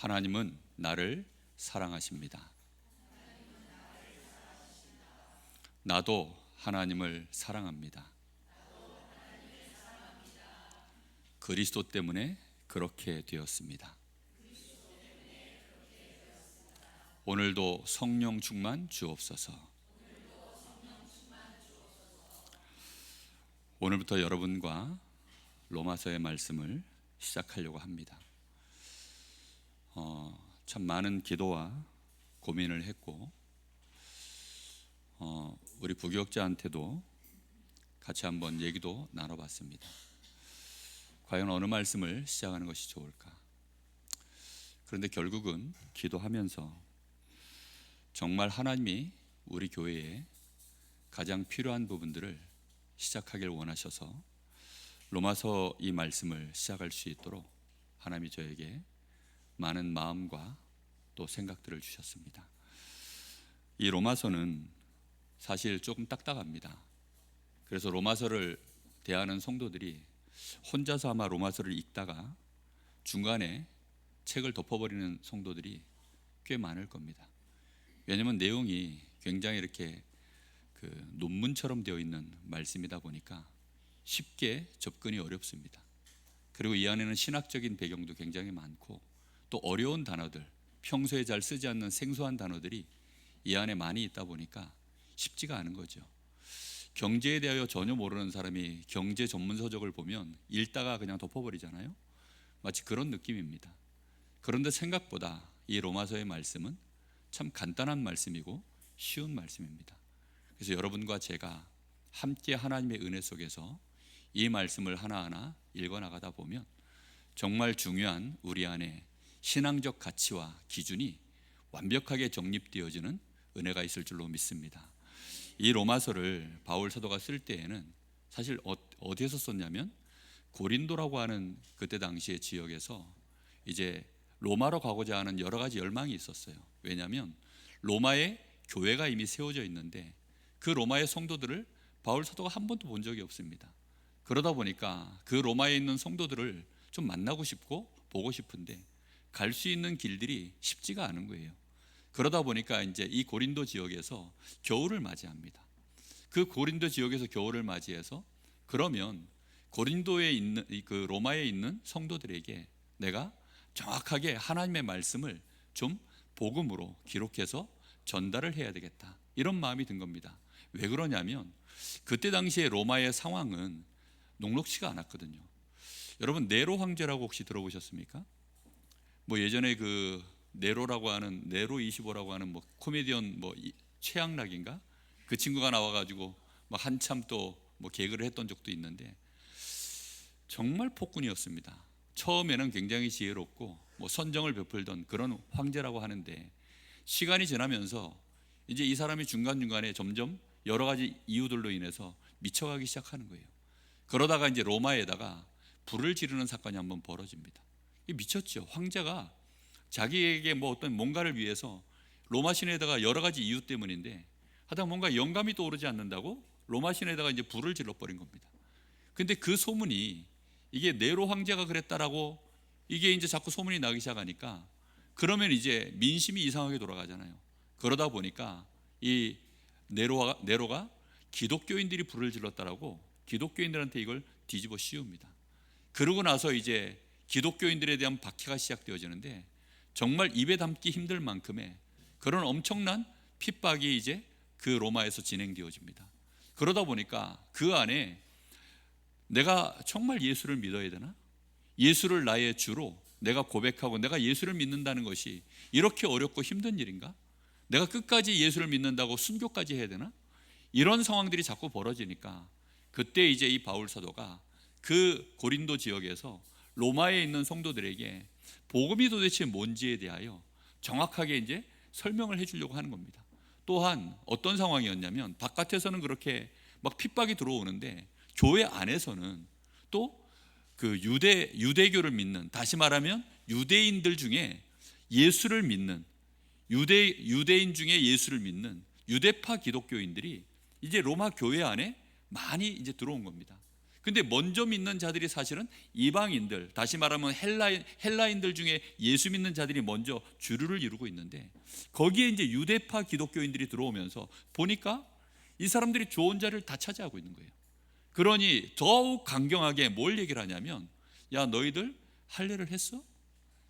하나님은 나를 사랑하십니다. 나도 하나님을 사랑합니다. 그리스도 때문에 그렇게 되었습니다. 오늘도 성령 충만 주옵소서. 오늘부터 여러분과 로마서의 말씀을 시작하려고 합니다. 참 많은 기도와 고민을 했고 우리 부교역자한테도 같이 한번 얘기도 나눠봤습니다. 과연 어느 말씀을 시작하는 것이 좋을까? 그런데 결국은 기도하면서 정말 하나님이 우리 교회에 가장 필요한 부분들을 시작하길 원하셔서 로마서 이 말씀을 시작할 수 있도록 하나님이 저에게 많은 마음과 또 생각들을 주셨습니다. 이 로마서는 사실 조금 딱딱합니다. 그래서 로마서를 대하는 성도들이 혼자서 아마 로마서를 읽다가 중간에 책을 덮어버리는 성도들이 꽤 많을 겁니다. 왜냐하면 내용이 굉장히 이렇게 논문처럼 되어 있는 말씀이다 보니까 쉽게 접근이 어렵습니다. 그리고 이 안에는 신학적인 배경도 굉장히 많고 또 어려운 단어들, 평소에 잘 쓰지 않는 생소한 단어들이 이 안에 많이 있다 보니까 쉽지가 않은 거죠. 경제에 대하여 전혀 모르는 사람이 경제 전문 서적을 보면 읽다가 그냥 덮어버리잖아요. 마치 그런 느낌입니다. 그런데 생각보다 이 로마서의 말씀은 참 간단한 말씀이고 쉬운 말씀입니다. 그래서 여러분과 제가 함께 하나님의 은혜 속에서 이 말씀을 하나하나 읽어나가다 보면 정말 중요한 우리 안에 신앙적 가치와 기준이 완벽하게 정립되어지는 은혜가 있을 줄로 믿습니다. 이 로마서를 바울 사도가 쓸 때에는 사실 어디에서 썼냐면 고린도라고 하는 그때 당시의 지역에서 이제 로마로 가고자 하는 여러 가지 열망이 있었어요. 왜냐하면 로마에 교회가 이미 세워져 있는데 그 로마의 성도들을 바울 사도가 한 번도 본 적이 없습니다. 그러다 보니까 그 로마에 있는 성도들을 좀 만나고 싶고 보고 싶은데 갈 수 있는 길들이 쉽지가 않은 거예요. 그러다 보니까 이제 이 고린도 지역에서 겨울을 맞이합니다. 그 고린도 지역에서 겨울을 맞이해서 그러면 고린도에 있는 그 로마에 있는 성도들에게 내가 정확하게 하나님의 말씀을 좀 복음으로 기록해서 전달을 해야 되겠다, 이런 마음이 든 겁니다. 왜 그러냐면 그때 당시에 로마의 상황은 녹록치가 않았거든요. 여러분 네로 황제라고 혹시 들어보셨습니까? 뭐 예전에 그 네로라고 하는 네로 25라고 하는 뭐 코미디언 뭐 최양락인가 그 친구가 나와가지고 막 한참 또 뭐 개그를 했던 적도 있는데 정말 폭군이었습니다. 처음에는 굉장히 지혜롭고 뭐 선정을 베풀던 그런 황제라고 하는데 시간이 지나면서 이제 이 사람이 중간중간에 점점 여러 가지 이유들로 인해서 미쳐가기 시작하는 거예요. 그러다가 이제 로마에다가 불을 지르는 사건이 한번 벌어집니다. 이게 미쳤죠. 황제가 자기에게 뭐 어떤 뭔가를 위해서 로마 신에다가 여러 가지 이유 때문인데 하다가 뭔가 영감이 떠오르지 않는다고 로마 신에다가 이제 불을 질러버린 겁니다. 근데 그 소문이 이게 네로 황제가 그랬다라고 이게 이제 자꾸 소문이 나기 시작하니까 그러면 이제 민심이 이상하게 돌아가잖아요. 그러다 보니까 이 네로가 기독교인들이 불을 질렀다라고 기독교인들한테 이걸 뒤집어 씌웁니다. 그러고 나서 이제 기독교인들에 대한 박해가 시작되어지는데 정말 입에 담기 힘들 만큼의 그런 엄청난 핍박이 이제 그 로마에서 진행되어집니다. 그러다 보니까 그 안에 내가 정말 예수를 믿어야 되나? 예수를 나의 주로 내가 고백하고 내가 예수를 믿는다는 것이 이렇게 어렵고 힘든 일인가? 내가 끝까지 예수를 믿는다고 순교까지 해야 되나? 이런 상황들이 자꾸 벌어지니까 그때 이제 이 바울 사도가 그 고린도 지역에서 로마에 있는 성도들에게 복음이 도대체 뭔지에 대하여 정확하게 이제 설명을 해주려고 하는 겁니다. 또한 어떤 상황이었냐면 바깥에서는 그렇게 막 핍박이 들어오는데 교회 안에서는 또 그 유대교를 믿는, 다시 말하면 유대인들 중에 예수를 믿는 유대인 중에 예수를 믿는 유대파 기독교인들이 이제 로마 교회 안에 많이 이제 들어온 겁니다. 근데 먼저 믿는 자들이 사실은 이방인들, 다시 말하면 헬라인들 중에 예수 믿는 자들이 먼저 주류를 이루고 있는데, 거기에 이제 유대파 기독교인들이 들어오면서 보니까 이 사람들이 좋은 자리를 다 차지하고 있는 거예요. 그러니 더욱 강경하게 뭘 얘기를 하냐면, 야, 너희들 할례를 했어?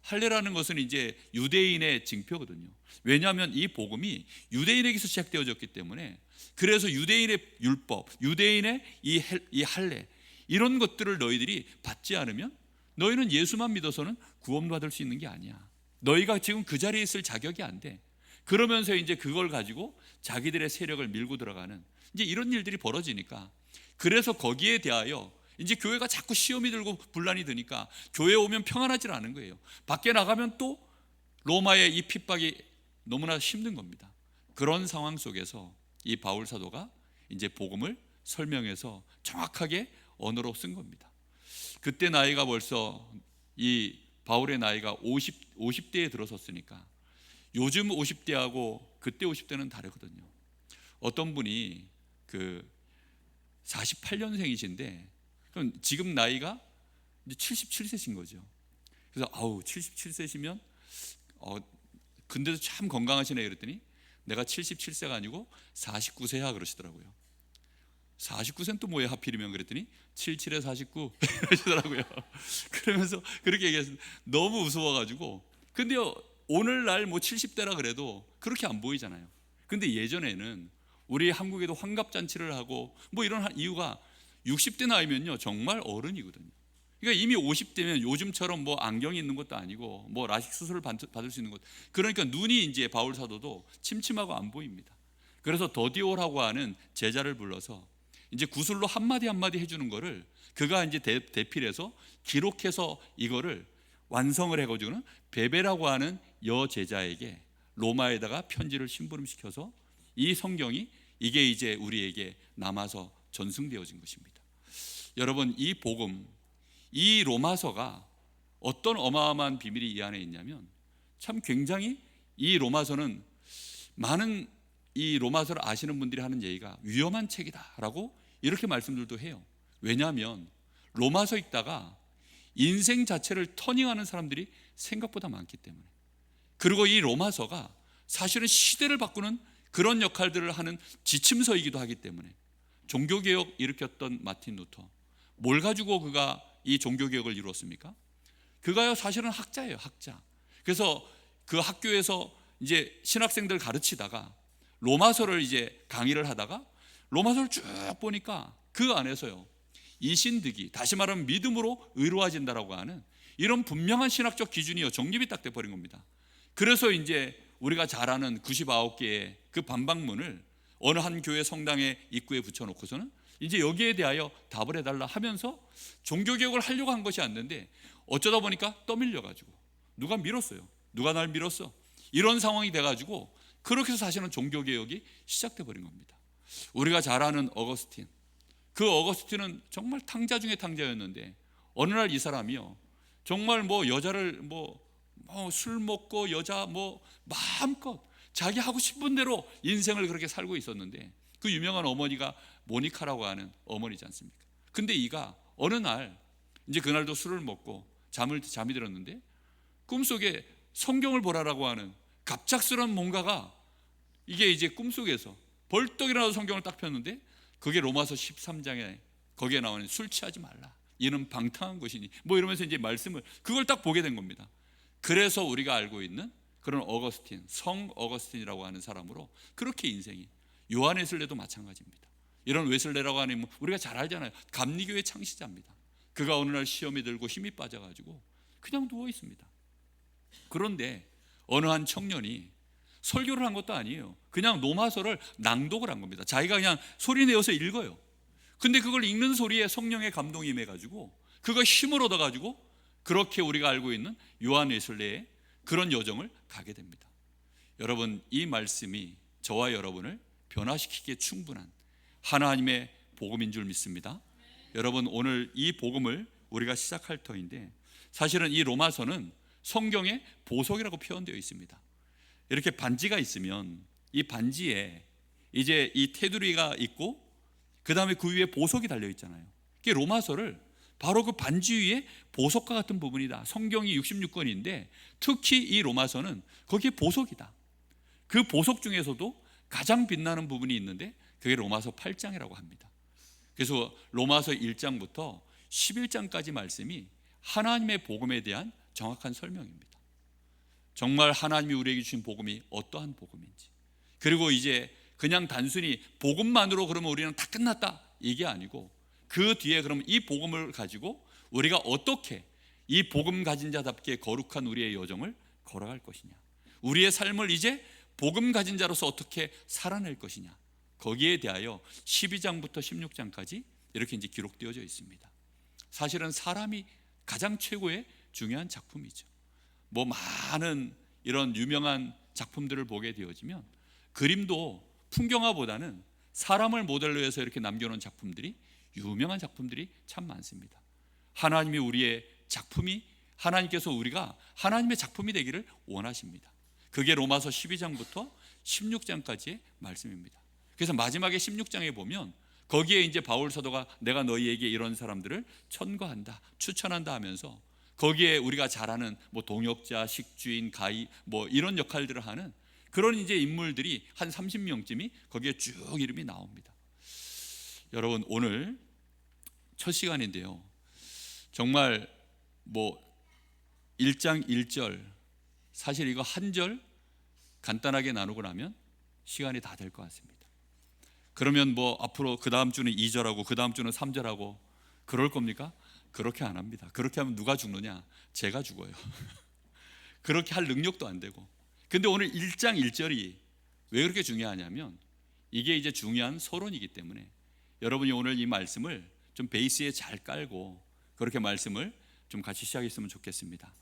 할례라는 것은 이제 유대인의 징표거든요. 왜냐하면 이 복음이 유대인에게서 시작되어졌기 때문에, 그래서 유대인의 율법, 유대인의 이 할례, 이런 것들을 너희들이 받지 않으면 너희는 예수만 믿어서는 구원받을 수 있는 게 아니야. 너희가 지금 그 자리에 있을 자격이 안 돼. 그러면서 이제 그걸 가지고 자기들의 세력을 밀고 들어가는 이제 이런 일들이 벌어지니까, 그래서 거기에 대하여 이제 교회가 자꾸 시험이 들고 분란이 드니까 교회에 오면 평안하지 않은 거예요. 밖에 나가면 또 로마의 이 핍박이 너무나 힘든 겁니다. 그런 상황 속에서 이 바울 사도가 이제 복음을 설명해서 정확하게 언어로 쓴 겁니다. 그때 나이가 벌써, 이 바울의 나이가 50대에 들어섰으니까 요즘 50대하고 그때 50대는 다르거든요. 어떤 분이 그 48년생이신데 그럼 지금 나이가 이제 77세신 거죠. 그래서 77세시면 근데도 참 건강하시네 그랬더니, 내가 77세가 아니고 49세야 그러시더라고요. 49세는 또 뭐야 하필이면 그랬더니 77에 49 이러시더라고요. 그러면서 그렇게 얘기했어요. 너무 우스워가지고. 근데요, 오늘날 뭐 70대라 그래도 그렇게 안 보이잖아요. 근데 예전에는 우리 한국에도 환갑잔치를 하고 뭐 이런 이유가 60대 나이면요 정말 어른이거든요. 그러니까 이미 50대면 요즘처럼 뭐 안경이 있는 것도 아니고 뭐 라식 수술을 받을 수 있는 것, 그러니까 눈이 이제 바울 사도도 침침하고 안 보입니다. 그래서 더디오라고 하는 제자를 불러서 이제 구슬로 한마디 한마디 해주는 거를 그가 이제 대필해서 기록해서 이거를 완성을 해가지고는 베베라고 하는 여제자에게 로마에다가 편지를 심부름시켜서 이 성경이 이게 이제 우리에게 남아서 전승되어진 것입니다. 여러분, 이 복음, 이 로마서가 어떤 어마어마한 비밀이 이 안에 있냐면, 참 굉장히 이 로마서는 많은 이 로마서를 아시는 분들이 하는 얘기가 위험한 책이다라고 이렇게 말씀들도 해요. 왜냐하면 로마서 읽다가 인생 자체를 터닝하는 사람들이 생각보다 많기 때문에, 그리고 이 로마서가 사실은 시대를 바꾸는 그런 역할들을 하는 지침서이기도 하기 때문에, 종교개혁 일으켰던 마틴 루터, 뭘 가지고 그가 이 종교개혁을 이루었습니까? 그가요 사실은 학자예요, 학자. 그래서 그 학교에서 이제 신학생들 가르치다가 로마서를 이제 강의를 하다가 로마서를 쭉 보니까 그 안에서요 이신득이, 다시 말하면 믿음으로 의로워진다라고 하는 이런 분명한 신학적 기준이요 정립이 딱 돼버린 겁니다. 그래서 이제 우리가 잘 아는 99개의 그 반박문을 어느 한 교회 성당의 입구에 붙여놓고서는 이제 여기에 대하여 답을 해달라 하면서 종교개혁을 하려고 한 것이 아닌데, 어쩌다 보니까 떠밀려가지고 누가 밀었어요. 누가 날 밀었어. 이런 상황이 돼가지고 그렇게 해서 사실은 종교개혁이 시작돼 버린 겁니다. 우리가 잘 아는 어거스틴, 그 어거스틴은 정말 탕자 중에 탕자였는데 어느 날 이 사람이요 정말 뭐 여자를 술 먹고 여자 마음껏 자기 하고 싶은 대로 인생을 그렇게 살고 있었는데, 그 유명한 어머니가 모니카라고 하는 어머니지 않습니까? 근데 이가 어느 날 이제 그날도 술을 먹고 잠이 들었는데 꿈속에 성경을 보라라고 하는 갑작스러운 뭔가가, 이게 이제 꿈속에서 벌떡 일어나서 성경을 딱 폈는데 그게 로마서 13장에 거기에 나오는 술 취하지 말라, 이는 방탕한 것이니 이러면서 이제 말씀을 그걸 딱 보게 된 겁니다. 그래서 우리가 알고 있는 그런 어거스틴, 성 어거스틴이라고 하는 사람으로 그렇게 인생이, 요한 웨슬레도 마찬가지입니다. 이런 웨슬레라고 하는 우리가 잘 알잖아요. 감리교의 창시자입니다. 그가 어느 날 시험이 들고 힘이 빠져가지고 그냥 누워 있습니다. 그런데 어느 한 청년이 설교를 한 것도 아니에요. 그냥 로마서를 낭독을 한 겁니다. 자기가 그냥 소리 내어서 읽어요. 근데 그걸 읽는 소리에 성령의 감동이 임해가지고 그가 힘을 얻어가지고 그렇게 우리가 알고 있는 요한 웨슬레의 그런 여정을 가게 됩니다. 여러분, 이 말씀이 저와 여러분을 변화시키기에 충분한 하나님의 복음인 줄 믿습니다. 여러분, 오늘 이 복음을 우리가 시작할 터인데, 사실은 이 로마서는 성경의 보석이라고 표현되어 있습니다. 이렇게 반지가 있으면 이 반지에 이제 이 테두리가 있고 그 다음에 그 위에 보석이 달려 있잖아요. 그게 로마서를 바로 그 반지 위에 보석과 같은 부분이다. 성경이 66권인데 특히 이 로마서는 거기에 보석이다. 그 보석 중에서도 가장 빛나는 부분이 있는데 그게 로마서 8장이라고 합니다. 그래서 로마서 1장부터 11장까지 말씀이 하나님의 복음에 대한 정확한 설명입니다. 정말 하나님이 우리에게 주신 복음이 어떠한 복음인지, 그리고 이제 그냥 단순히 복음만으로 그러면 우리는 다 끝났다 이게 아니고 그 뒤에 그럼 이 복음을 가지고 우리가 어떻게 이 복음 가진 자답게 거룩한 우리의 여정을 걸어갈 것이냐, 우리의 삶을 이제 복음 가진 자로서 어떻게 살아낼 것이냐, 거기에 대하여 12장부터 16장까지 이렇게 이제 기록되어져 있습니다. 사실은 사람이 가장 최고의 중요한 작품이죠. 뭐 많은 이런 유명한 작품들을 보게 되어지면 그림도 풍경화보다는 사람을 모델로 해서 이렇게 남겨놓은 작품들이, 유명한 작품들이 참 많습니다. 하나님이 우리의 작품이, 하나님께서 우리가 하나님의 작품이 되기를 원하십니다. 그게 로마서 12장부터 16장까지의 말씀입니다. 그래서 마지막에 16장에 보면 거기에 이제 바울 사도가 내가 너희에게 이런 사람들을 천거한다, 추천한다 하면서 거기에 우리가 잘 아는 뭐 동역자, 식주인, 가이 뭐 이런 역할들을 하는 그런 이제 인물들이 한 30명쯤이 거기에 쭉 이름이 나옵니다. 여러분, 오늘 첫 시간인데요, 정말 뭐 1장 1절 사실 이거 한 절 간단하게 나누고 나면 시간이 다 될 것 같습니다. 그러면 뭐 앞으로 그 다음 주는 2절하고 그 다음 주는 3절하고 그럴 겁니까? 그렇게 안 합니다. 그렇게 하면 누가 죽느냐? 제가 죽어요. 그렇게 할 능력도 안 되고. 근데 오늘 1장 1절이 왜 그렇게 중요하냐면 이게 이제 중요한 서론이기 때문에 여러분이 오늘 이 말씀을 좀 베이스에 잘 깔고 그렇게 말씀을 좀 같이 시작했으면 좋겠습니다.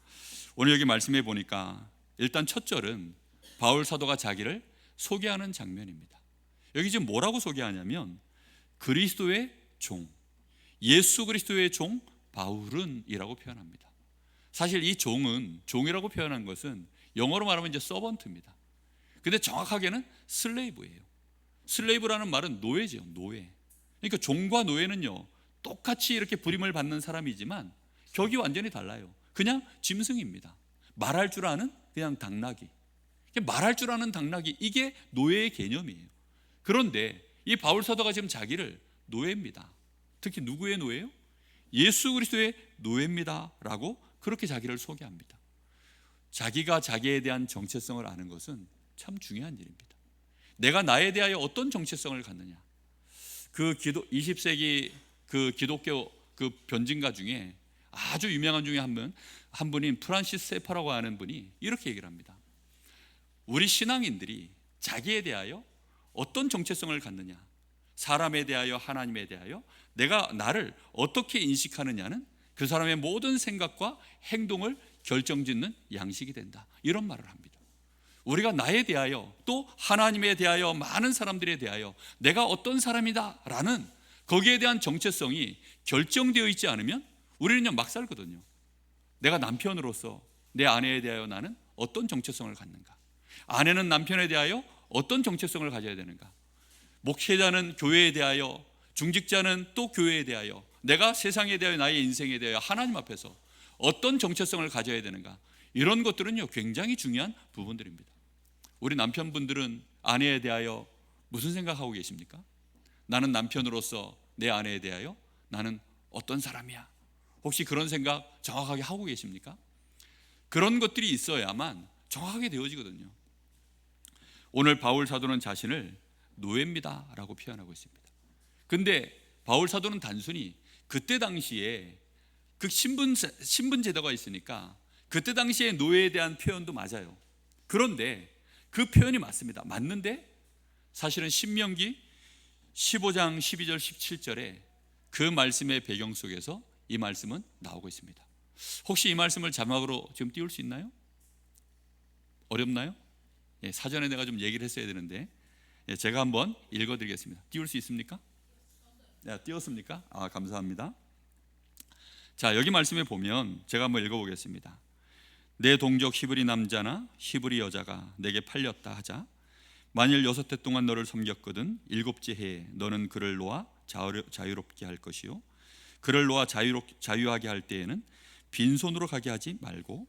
오늘 여기 말씀해 보니까 일단 첫 절은 바울 사도가 자기를 소개하는 장면입니다. 여기 지금 뭐라고 소개하냐면 그리스도의 종, 예수 그리스도의 종 바울은 이라고 표현합니다. 사실 이 종은, 종이라고 표현한 것은 영어로 말하면 이제 서번트입니다. 근데 정확하게는 슬레이브예요. 슬레이브라는 말은 노예죠, 노예. 그러니까 종과 노예는요 똑같이 이렇게 부림을 받는 사람이지만 격이 완전히 달라요. 그냥 짐승입니다. 말할 줄 아는 그냥 당나귀, 말할 줄 아는 당나귀, 이게 노예의 개념이에요. 그런데 이 바울 사도가 지금 자기를 노예입니다. 특히 누구의 노예요? 예수 그리스도의 노예입니다 라고 그렇게 자기를 소개합니다. 자기가 자기에 대한 정체성을 아는 것은 참 중요한 일입니다. 내가 나에 대하여 어떤 정체성을 갖느냐. 그 20세기 그 기독교 그 변증가 중에 아주 유명한 중에 한 분인 프란시스 세파라고 하는 분이 이렇게 얘기를 합니다. 우리 신앙인들이 자기에 대하여 어떤 정체성을 갖느냐, 사람에 대하여, 하나님에 대하여 내가 나를 어떻게 인식하느냐는 그 사람의 모든 생각과 행동을 결정짓는 양식이 된다, 이런 말을 합니다. 우리가 나에 대하여 또 하나님에 대하여 많은 사람들에 대하여 내가 어떤 사람이다 라는 거기에 대한 정체성이 결정되어 있지 않으면 우리는 막 살거든요. 내가 남편으로서 내 아내에 대하여 나는 어떤 정체성을 갖는가, 아내는 남편에 대하여 어떤 정체성을 가져야 되는가, 목회자는 교회에 대하여, 중직자는 또 교회에 대하여, 내가 세상에 대하여, 나의 인생에 대하여 하나님 앞에서 어떤 정체성을 가져야 되는가, 이런 것들은요 굉장히 중요한 부분들입니다. 우리 남편분들은 아내에 대하여 무슨 생각하고 계십니까? 나는 남편으로서 내 아내에 대하여 나는 어떤 사람이야, 혹시 그런 생각 정확하게 하고 계십니까? 그런 것들이 있어야만 정확하게 되어지거든요. 오늘 바울 사도는 자신을 노예입니다 라고 표현하고 있습니다. 근데 바울 사도는 단순히 그때 당시에 그 신분 제도가 있으니까 그때 당시에 노예에 대한 표현도 맞아요. 그런데 그 표현이 맞습니다. 맞는데 사실은 신명기 15장 12절 17절에 그 말씀의 배경 속에서 이 말씀은 나오고 있습니다. 혹시 이 말씀을 자막으로 지금 띄울 수 있나요? 어렵나요? 예, 사전에 내가 좀 얘기를 했어야 되는데 제가 한번 읽어드리겠습니다. 띄울 수 있습니까? 네, 띄웠습니까? 감사합니다. 자, 여기 말씀에 보면 제가 한번 읽어보겠습니다. 내 동족 히브리 남자나 히브리 여자가 내게 팔렸다 하자 만일 6해 동안 너를 섬겼거든 7째 해에 너는 그를 놓아 자유롭게 할 것이요 그를 놓아 자유하게 할 때에는 빈손으로 가게 하지 말고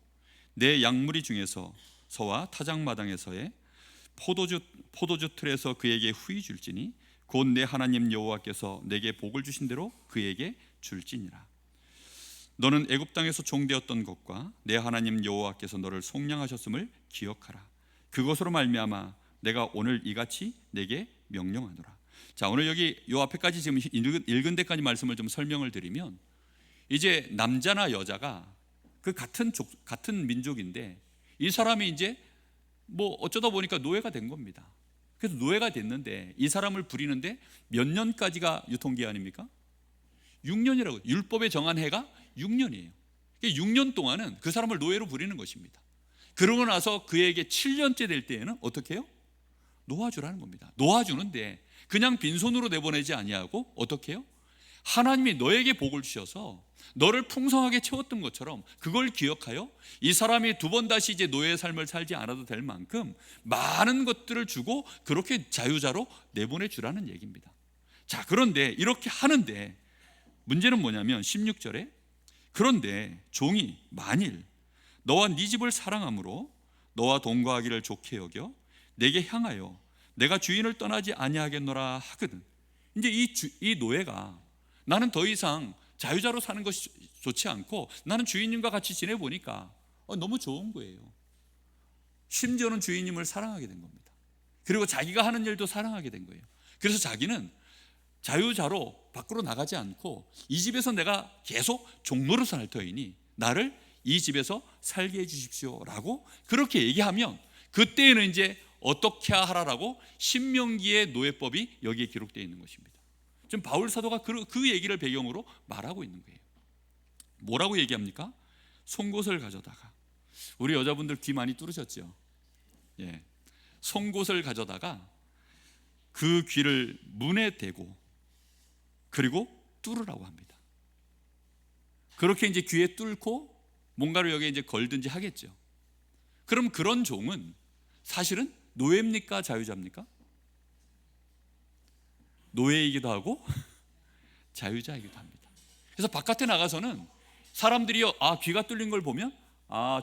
내 양무리 중에서 서와 타작마당에서의 포도주 틀에서 그에게 후히 줄지니 곧 내 하나님 여호와께서 내게 복을 주신 대로 그에게 줄지니라. 너는 애굽 땅에서 종되었던 것과 내 하나님 여호와께서 너를 속량하셨음을 기억하라. 그것으로 말미암아 내가 오늘 이같이 내게 명령하노라. 자, 오늘 여기 요 앞에까지 지금 읽은 데까지 말씀을 좀 설명을 드리면, 이제 남자나 여자가 그 같은 민족인데 이 사람이 이제 뭐 어쩌다 보니까 노예가 된 겁니다. 그래서 노예가 됐는데 이 사람을 부리는데 몇 년까지가 유통기한입니까? 6년이라고. 율법에 정한 해가 6년이에요. 6년 동안은 그 사람을 노예로 부리는 것입니다. 그러고 나서 그에게 7년째 될 때에는 어떻게 해요? 놓아주라는 겁니다. 놓아주는데 그냥 빈손으로 내보내지 아니하고 어떻게 해요? 하나님이 너에게 복을 주셔서 너를 풍성하게 채웠던 것처럼 그걸 기억하여 이 사람이 두 번 다시 이제 노예의 삶을 살지 않아도 될 만큼 많은 것들을 주고 그렇게 자유자로 내보내 주라는 얘기입니다. 자, 그런데 이렇게 하는데 문제는 뭐냐면 16절에 그런데 종이 만일 너와 네 집을 사랑함으로 너와 동거하기를 좋게 여겨 내게 향하여 내가 주인을 떠나지 아니하겠노라 하거든. 이제 이 노예가 나는 더 이상 자유자로 사는 것이 좋지 않고 나는 주인님과 같이 지내보니까 너무 좋은 거예요. 심지어는 주인님을 사랑하게 된 겁니다. 그리고 자기가 하는 일도 사랑하게 된 거예요. 그래서 자기는 자유자로 밖으로 나가지 않고 이 집에서 내가 계속 종노릇을 할 터이니 나를 이 집에서 살게 해 주십시오라고 그렇게 얘기하면 그때에는 이제 어떻게 하라라고 신명기의 노예법이 여기에 기록되어 있는 것입니다. 지금 바울 사도가 그 얘기를 배경으로 말하고 있는 거예요. 뭐라고 얘기합니까? 송곳을 가져다가, 우리 여자분들 귀 많이 뚫으셨죠? 예, 송곳을 가져다가 그 귀를 문에 대고 그리고 뚫으라고 합니다. 그렇게 이제 귀에 뚫고 뭔가를 여기에 이제 걸든지 하겠죠. 그럼 그런 종은 사실은 노예입니까? 자유자입니까? 노예이기도 하고 자유자이기도 합니다. 그래서 바깥에 나가서는 사람들이 귀가 뚫린 걸 보면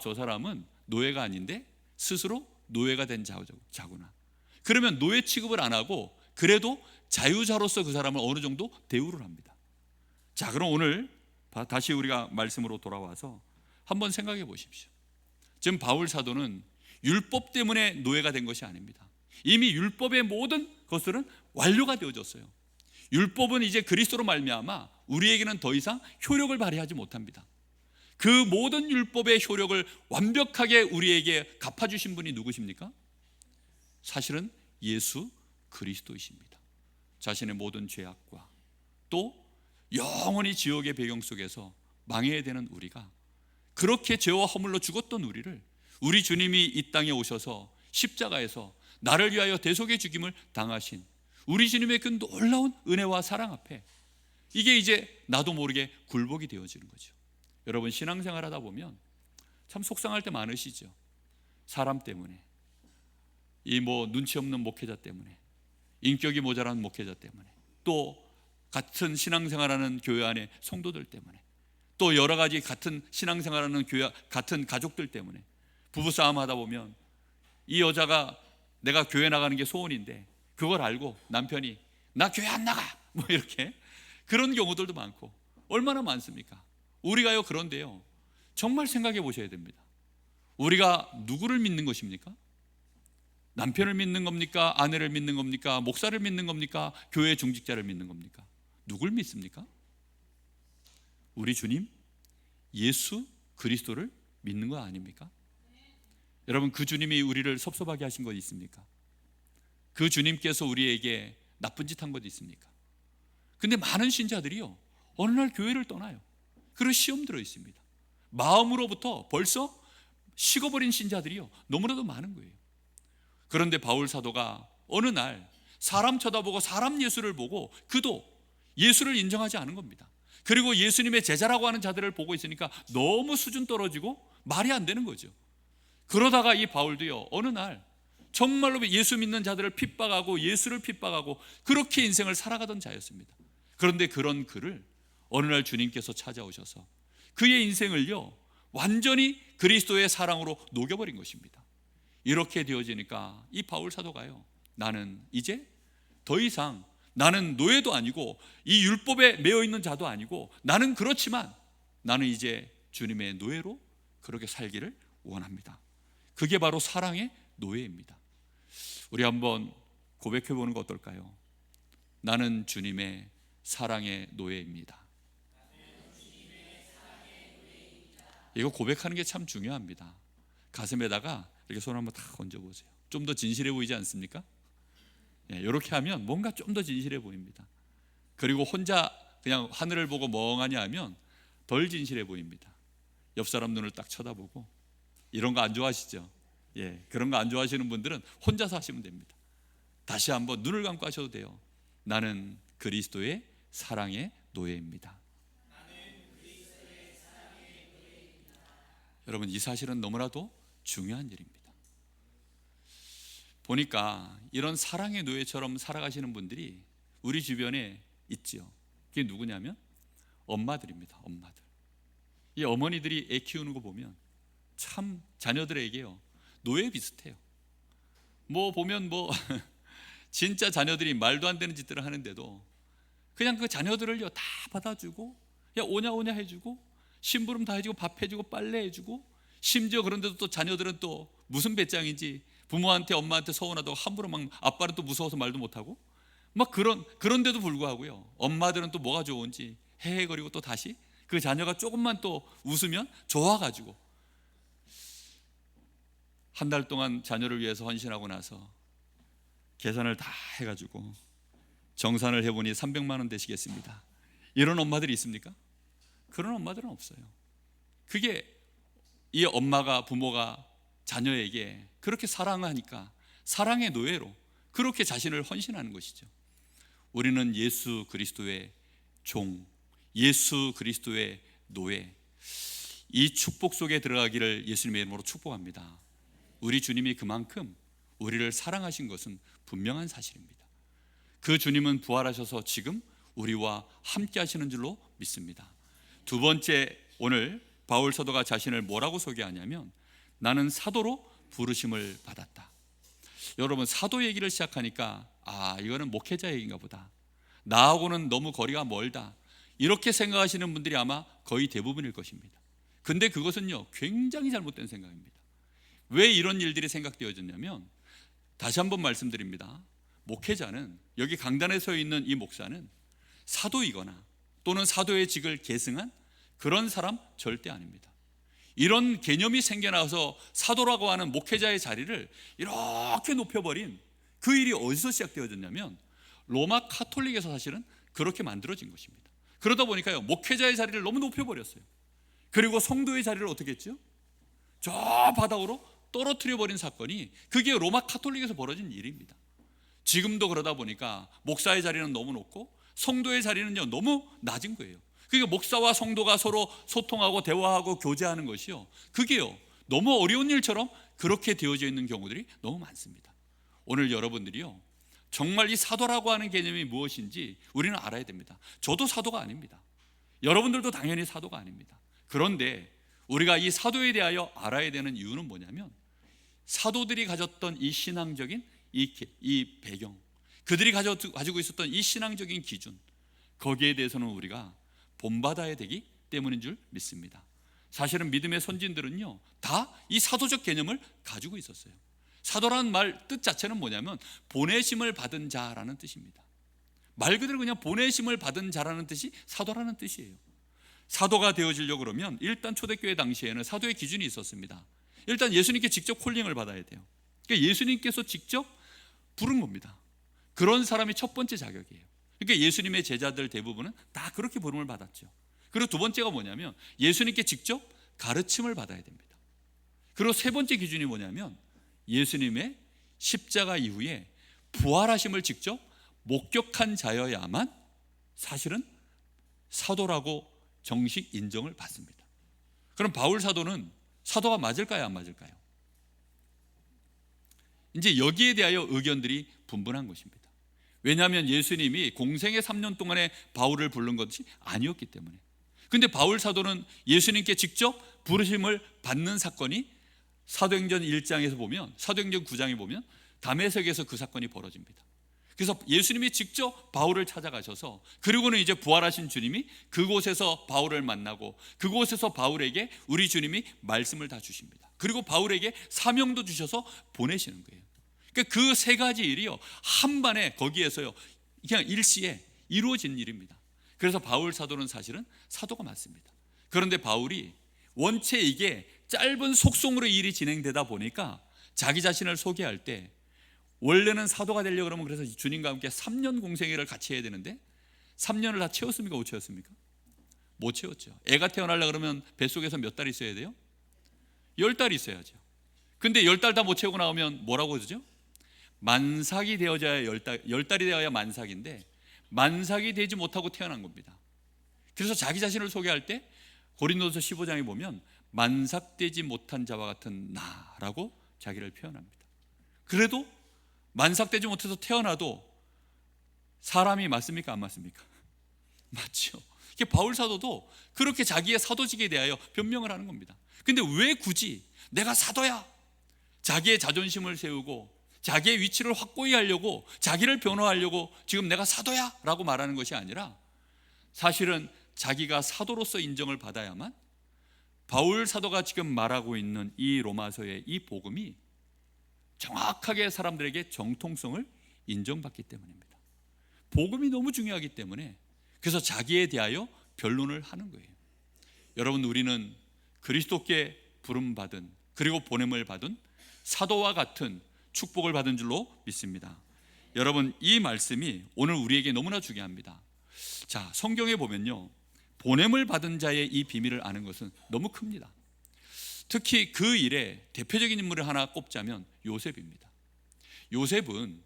저 사람은 노예가 아닌데 스스로 노예가 된 자구나. 그러면 노예 취급을 안 하고 그래도 자유자로서 그 사람을 어느 정도 대우를 합니다. 자, 그럼 오늘 다시 우리가 말씀으로 돌아와서 한번 생각해 보십시오. 지금 바울 사도는 율법 때문에 노예가 된 것이 아닙니다. 이미 율법의 모든 것들은 완료가 되어졌어요. 율법은 이제 그리스도로 말미암아 우리에게는 더 이상 효력을 발휘하지 못합니다. 그 모든 율법의 효력을 완벽하게 우리에게 갚아주신 분이 누구십니까? 사실은 예수 그리스도이십니다. 자신의 모든 죄악과 또 영원히 지옥의 배경 속에서 망해야 되는 우리가, 그렇게 죄와 허물로 죽었던 우리를 우리 주님이 이 땅에 오셔서 십자가에서 나를 위하여 대속의 죽임을 당하신 우리 주님의 그 놀라운 은혜와 사랑 앞에 이게 이제 나도 모르게 굴복이 되어지는 거죠. 여러분, 신앙생활 하다 보면 참 속상할 때 많으시죠. 사람 때문에, 이 눈치 없는 목회자 때문에, 인격이 모자란 목회자 때문에, 또 같은 신앙생활하는 교회 안에 성도들 때문에, 또 여러 가지 같은 신앙생활하는 교회 같은 가족들 때문에 부부싸움 하다 보면 이 여자가 내가 교회 나가는 게 소원인데 그걸 알고 남편이 나 교회 안 나가 이렇게, 그런 경우들도 많고 얼마나 많습니까? 우리가요, 그런데요, 정말 생각해 보셔야 됩니다. 우리가 누구를 믿는 것입니까? 남편을 믿는 겁니까? 아내를 믿는 겁니까? 목사를 믿는 겁니까? 교회 중직자를 믿는 겁니까? 누굴 믿습니까? 우리 주님 예수 그리스도를 믿는 거 아닙니까? 여러분, 그 주님이 우리를 섭섭하게 하신 것 있습니까? 그 주님께서 우리에게 나쁜 짓 한 것 있습니까? 근데 많은 신자들이요, 어느 날 교회를 떠나요. 그리고 시험 들어 있습니다. 마음으로부터 벌써 식어버린 신자들이요, 너무나도 많은 거예요. 그런데 바울 사도가 어느 날 사람 쳐다보고 사람 예수를 보고 그도 예수를 인정하지 않은 겁니다. 그리고 예수님의 제자라고 하는 자들을 보고 있으니까 너무 수준 떨어지고 말이 안 되는 거죠. 그러다가 이 바울도요, 어느 날 정말로 예수 믿는 자들을 핍박하고 예수를 핍박하고 그렇게 인생을 살아가던 자였습니다. 그런데 그런 그를 어느 날 주님께서 찾아오셔서 그의 인생을요 완전히 그리스도의 사랑으로 녹여버린 것입니다. 이렇게 되어지니까 이 바울 사도가요, 나는 이제 더 이상 나는 노예도 아니고 이 율법에 매여 있는 자도 아니고, 나는 그렇지만 나는 이제 주님의 노예로 그렇게 살기를 원합니다. 그게 바로 사랑의 노예입니다. 우리 한번 고백해 보는 거 어떨까요? 나는 주님의 사랑의 노예입니다. 이거 고백하는 게 참 중요합니다. 가슴에다가 이렇게 손 한번 탁 얹어보세요. 좀 더 진실해 보이지 않습니까? 이렇게 하면 뭔가 좀 더 진실해 보입니다. 그리고 혼자 그냥 하늘을 보고 멍하니 하면 덜 진실해 보입니다. 옆 사람 눈을 딱 쳐다보고. 이런 거 안 좋아하시죠? 그런 거 안 좋아하시는 분들은 혼자서 하시면 됩니다. 다시 한번 눈을 감고 하셔도 돼요. 나는 그리스도의 사랑의 노예입니다. 여러분, 이 사실은 너무나도 중요한 일입니다. 보니까 이런 사랑의 노예처럼 살아가시는 분들이 우리 주변에 있지요. 그게 누구냐면 엄마들입니다. 엄마들. 이 어머니들이 애 키우는 거 보면 참 자녀들에게요 노예 비슷해요. 뭐 보면 진짜 자녀들이 말도 안 되는 짓들을 하는데도 그냥 그 자녀들을요 다 받아주고, 야 오냐 오냐 해주고, 심부름 다 해주고, 밥 해주고, 빨래 해주고, 심지어 그런데도 또 자녀들은 또 무슨 배짱인지 부모한테 엄마한테 서운하다고 함부로 막, 아빠는 또 무서워서 말도 못하고 막 그런데도 불구하고요 엄마들은 또 뭐가 좋은지 헤헤거리고 또 다시 그 자녀가 조금만 또 웃으면 좋아가지고 한 달 동안 자녀를 위해서 헌신하고 나서 계산을 다 해가지고 정산을 해보니 300만 원 되시겠습니다. 이런 엄마들이 있습니까? 그런 엄마들은 없어요. 그게 이 엄마가, 부모가 자녀에게 그렇게 사랑하니까 사랑의 노예로 그렇게 자신을 헌신하는 것이죠. 우리는 예수 그리스도의 종, 예수 그리스도의 노예, 이 축복 속에 들어가기를 예수님의 이름으로 축복합니다. 우리 주님이 그만큼 우리를 사랑하신 것은 분명한 사실입니다. 그 주님은 부활하셔서 지금 우리와 함께 하시는 줄로 믿습니다. 두 번째, 오늘 바울 사도가 자신을 뭐라고 소개하냐면 나는 사도로 부르심을 받았다. 여러분, 사도 얘기를 시작하니까 이거는 목회자 얘기인가 보다, 나하고는 너무 거리가 멀다, 이렇게 생각하시는 분들이 아마 거의 대부분일 것입니다. 근데 그것은요 굉장히 잘못된 생각입니다. 왜 이런 일들이 생각되어졌냐면, 다시 한번 말씀드립니다. 목회자는, 여기 강단에 서 있는 이 목사는 사도이거나 또는 사도의 직을 계승한 그런 사람 절대 아닙니다. 이런 개념이 생겨나서 사도라고 하는 목회자의 자리를 이렇게 높여버린 그 일이 어디서 시작되어졌냐면 로마 카톨릭에서 사실은 그렇게 만들어진 것입니다. 그러다 보니까요 목회자의 자리를 너무 높여버렸어요. 그리고 성도의 자리를 어떻게 했죠? 저 바닥으로 떨어뜨려 버린 사건이, 그게 로마 카톨릭에서 벌어진 일입니다. 지금도 그러다 보니까 목사의 자리는 너무 높고 성도의 자리는요 너무 낮은 거예요. 그러니까 목사와 성도가 서로 소통하고 대화하고 교제하는 것이요, 그게요 너무 어려운 일처럼 그렇게 되어져 있는 경우들이 너무 많습니다. 오늘 여러분들이요 정말 이 사도라고 하는 개념이 무엇인지 우리는 알아야 됩니다. 저도 사도가 아닙니다. 여러분들도 당연히 사도가 아닙니다. 그런데 우리가 이 사도에 대하여 알아야 되는 이유는 뭐냐면, 사도들이 가졌던 이 신앙적인 이 배경, 그들이 가지고 있었던 이 신앙적인 기준, 거기에 대해서는 우리가 본받아야 되기 때문인 줄 믿습니다. 사실은 믿음의 선진들은요 다 이 사도적 개념을 가지고 있었어요. 사도라는 말 뜻 자체는 뭐냐면 보내심을 받은 자라는 뜻입니다. 말 그대로 그냥 보내심을 받은 자라는 뜻이 사도라는 뜻이에요. 사도가 되어지려고 그러면 일단 초대교회 당시에는 사도의 기준이 있었습니다. 일단 예수님께 직접 콜링을 받아야 돼요. 그러니까 예수님께서 직접 부른 겁니다. 그런 사람이 첫 번째 자격이에요. 그러니까 예수님의 제자들 대부분은 다 그렇게 부름을 받았죠. 그리고 두 번째가 뭐냐면 예수님께 직접 가르침을 받아야 됩니다. 그리고 세 번째 기준이 뭐냐면 예수님의 십자가 이후에 부활하심을 직접 목격한 자여야만 사실은 사도라고 정식 인정을 받습니다. 그럼 바울 사도는 사도가 맞을까요, 안 맞을까요? 이제 여기에 대하여 의견들이 분분한 것입니다. 왜냐하면 예수님이 공생의 3년 동안에 바울을 부른 것이 아니었기 때문에. 근데 바울 사도는 예수님께 직접 부르심을 받는 사건이 사도행전 1장에서 보면, 사도행전 9장에 보면 다메섹에서 그 사건이 벌어집니다. 그래서 예수님이 직접 바울을 찾아가셔서, 그리고는 이제 부활하신 주님이 그곳에서 바울을 만나고 그곳에서 바울에게 우리 주님이 말씀을 다 주십니다. 그리고 바울에게 사명도 주셔서 보내시는 거예요. 그러니까 그 세 가지 일이요, 한 번에 거기에서요, 그냥 일시에 이루어진 일입니다. 그래서 바울 사도는 사실은 사도가 맞습니다. 그런데 바울이 원체 이게 짧은 속성으로 일이 진행되다 보니까 자기 자신을 소개할 때, 원래는 사도가 되려고 그러면 그래서 주님과 함께 3년 공생애를 같이 해야 되는데 3년을 다 채웠습니까? 못 채웠습니까? 못 채웠죠. 애가 태어나려고 그러면 뱃속에서 몇 달 있어야 돼요? 10달 있어야죠. 근데 10달 다 못 채우고 나오면 뭐라고 그러죠? 만삭이 되어져야 10달이 되어야 만삭인데 만삭이 되지 못하고 태어난 겁니다. 그래서 자기 자신을 소개할 때 고린도서 15장에 보면 만삭되지 못한 자와 같은 나라고 자기를 표현합니다. 그래도 만삭되지 못해서 태어나도 사람이 맞습니까? 안 맞습니까? 맞죠. 바울 사도도 그렇게 자기의 사도직에 대하여 변명을 하는 겁니다. 근데 왜 굳이 내가 사도야, 자기의 자존심을 세우고 자기의 위치를 확고히 하려고, 자기를 변호하려고 지금 내가 사도야 라고 말하는 것이 아니라, 사실은 자기가 사도로서 인정을 받아야만 바울 사도가 지금 말하고 있는 이 로마서의 이 복음이 정확하게 사람들에게 정통성을 인정받기 때문입니다. 복음이 너무 중요하기 때문에, 그래서 자기에 대하여 변론을 하는 거예요. 여러분, 우리는 그리스도께 부름받은, 그리고 보냄을 받은 사도와 같은 축복을 받은 줄로 믿습니다. 여러분, 이 말씀이 오늘 우리에게 너무나 중요합니다. 자, 성경에 보면요, 보냄을 받은 자의 이 비밀을 아는 것은 너무 큽니다. 특히 그 일에 대표적인 인물을 하나 꼽자면 요셉입니다. 요셉은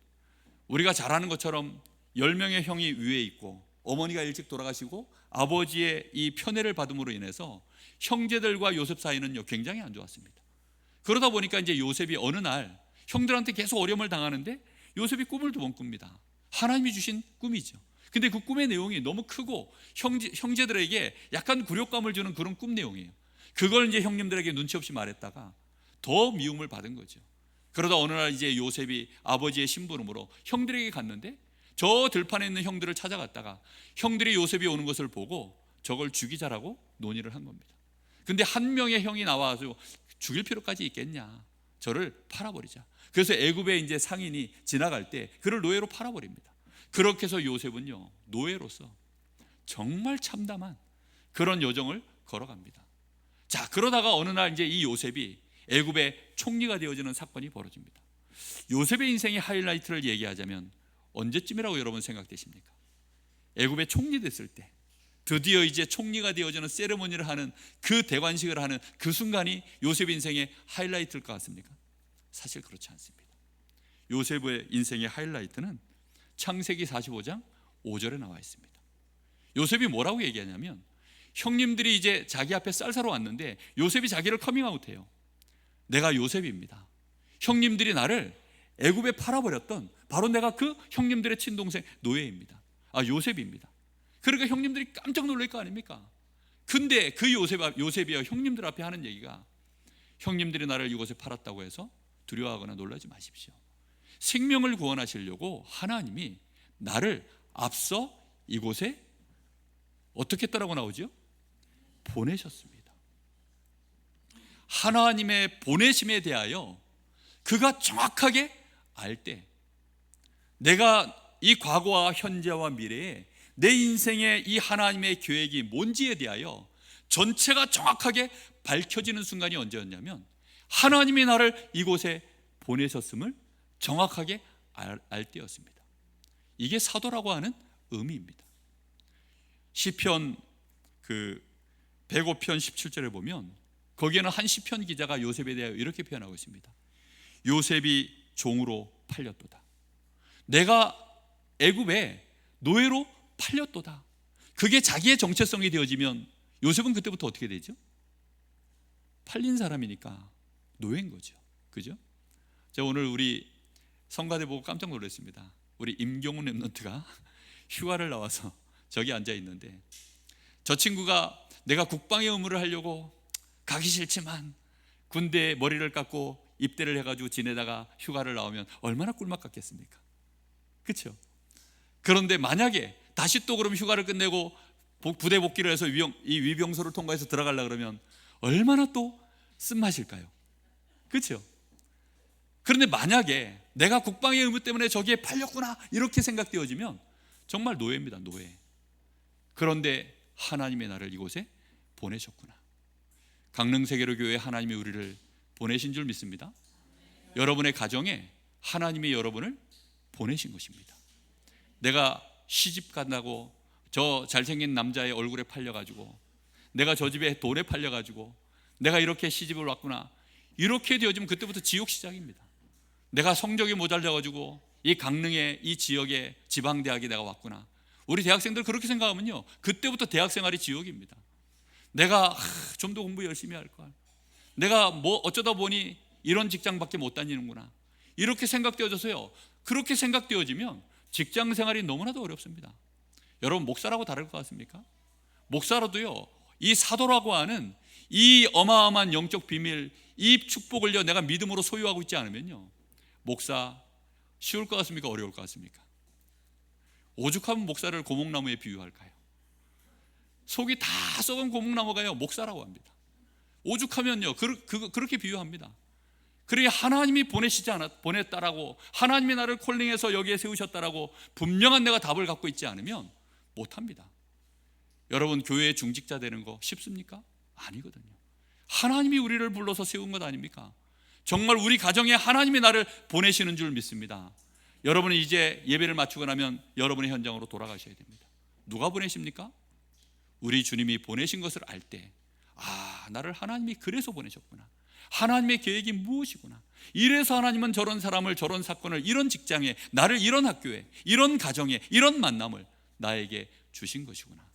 우리가 잘 아는 것처럼 10명의 형이 위에 있고, 어머니가 일찍 돌아가시고 아버지의 이 편애를 받음으로 인해서 형제들과 요셉 사이는 굉장히 안 좋았습니다. 그러다 보니까 이제 요셉이 어느 날 형들한테 계속 어려움을 당하는데 요셉이 꿈을 2번 꿉니다. 하나님이 주신 꿈이죠. 근데 그 꿈의 내용이 너무 크고 형제들에게 약간 굴욕감을 주는 그런 꿈 내용이에요. 그걸 이제 형님들에게 눈치 없이 말했다가 더 미움을 받은 거죠. 그러다 어느 날 이제 요셉이 아버지의 심부름으로 형들에게 갔는데, 저 들판에 있는 형들을 찾아갔다가 형들이 요셉이 오는 것을 보고 저걸 죽이자라고 논의를 한 겁니다. 근데 한 명의 형이 나와서 죽일 필요까지 있겠냐, 저를 팔아버리자. 그래서 애굽의 이제 상인이 지나갈 때 그를 노예로 팔아버립니다. 그렇게 해서 요셉은요, 노예로서 정말 참담한 그런 여정을 걸어갑니다. 자, 그러다가 어느 날 이제 이 요셉이 애굽의 총리가 되어지는 사건이 벌어집니다. 요셉의 인생의 하이라이트를 얘기하자면 언제쯤이라고 여러분 생각되십니까? 애굽의 총리 됐을 때, 드디어 이제 총리가 되어지는 세레모니를 하는, 그 대관식을 하는 그 순간이 요셉의 인생의 하이라이트일 것 같습니까? 사실 그렇지 않습니다. 요셉의 인생의 하이라이트는 창세기 45장 5절에 나와 있습니다. 요셉이 뭐라고 얘기하냐면, 형님들이 이제 자기 앞에 쌀 사러 왔는데 요셉이 자기를 커밍아웃해요. 내가 요셉입니다. 형님들이 나를 애굽에 팔아버렸던 바로 내가 그 형님들의 친동생 노예입니다. 요셉입니다. 그러니까 형님들이 깜짝 놀랄 거 아닙니까? 근데 그 요셉이요, 형님들 앞에 하는 얘기가, 형님들이 나를 이곳에 팔았다고 해서 두려워하거나 놀라지 마십시오. 생명을 구원하시려고 하나님이 나를 앞서 이곳에 어떻게 했다라고 나오죠? 보내셨습니다. 하나님의 보내심에 대하여 그가 정확하게 알 때, 내가 이 과거와 현재와 미래에 내 인생의 이 하나님의 계획이 뭔지에 대하여 전체가 정확하게 밝혀지는 순간이 언제였냐면, 하나님이 나를 이곳에 보내셨음을 정확하게 알 때였습니다. 이게 사도라고 하는 의미입니다. 시편 105편 17절에 보면, 거기에는 한 시편 기자가 요셉에 대하여 이렇게 표현하고 있습니다. 요셉이 종으로 팔렸도다. 내가 애굽에 노예로 팔렸도다. 그게 자기의 정체성이 되어지면 요셉은 그때부터 어떻게 되죠? 팔린 사람이니까 노예인 거죠. 그죠? 제가 오늘 우리 성가대 보고 깜짝 놀랐습니다. 우리 임경훈 랩런트가 휴가를 나와서 저기 앉아 있는데, 저 친구가 내가 국방의 의무를 하려고 가기 싫지만 군대에 머리를 깎고 입대를 해가지고 지내다가 휴가를 나오면 얼마나 꿀맛 같겠습니까? 그렇죠? 그런데 만약에 다시 또 그럼 휴가를 끝내고 부대 복귀를 해서 이 위병소를 통과해서 들어가려고 그러면 얼마나 또 쓴맛일까요? 그렇죠? 그런데 만약에 내가 국방의 의무 때문에 저기에 팔렸구나 이렇게 생각되어지면 정말 노예입니다. 노예. 그런데 하나님의 나를 이곳에 보내셨구나. 강릉세계로교회 하나님이 우리를 보내신 줄 믿습니다. 여러분의 가정에 하나님이 여러분을 보내신 것입니다. 내가 시집 간다고 저 잘생긴 남자의 얼굴에 팔려가지고, 내가 저 집에 돈에 팔려가지고 내가 이렇게 시집을 왔구나 이렇게 되어지면 그때부터 지옥 시작입니다. 내가 성적이 모자라가지고 이 강릉의 이 지역의 지방대학에 내가 왔구나. 우리 대학생들 그렇게 생각하면요, 그때부터 대학생활이 지옥입니다. 내가 좀 더 공부 열심히 할걸, 내가 뭐 어쩌다 보니 이런 직장밖에 못 다니는구나 이렇게 생각되어져서요, 그렇게 생각되어지면 직장 생활이 너무나도 어렵습니다. 여러분, 목사라고 다를 것 같습니까? 목사라도요, 이 사도라고 하는 이 어마어마한 영적 비밀, 이 축복을요 내가 믿음으로 소유하고 있지 않으면요, 목사 쉬울 것 같습니까? 어려울 것 같습니까? 오죽하면 목사를 고목나무에 비유할까요? 속이 다 썩은 고목나무가요 목사라고 합니다. 오죽하면요 그렇게 비유합니다. 그러니 하나님이 보냈다라고, 하나님이 나를 콜링해서 여기에 세우셨다라고 분명한 내가 답을 갖고 있지 않으면 못합니다. 여러분, 교회의 중직자 되는 거 쉽습니까? 아니거든요. 하나님이 우리를 불러서 세운 것 아닙니까? 정말 우리 가정에 하나님이 나를 보내시는 줄 믿습니다. 여러분이 이제 예배를 마치고 나면 여러분의 현장으로 돌아가셔야 됩니다. 누가 보내십니까? 우리 주님이 보내신 것을 알 때, 나를 하나님이 그래서 보내셨구나, 하나님의 계획이 무엇이구나, 이래서 하나님은 저런 사람을, 저런 사건을, 이런 직장에, 나를 이런 학교에, 이런 가정에, 이런 만남을 나에게 주신 것이구나,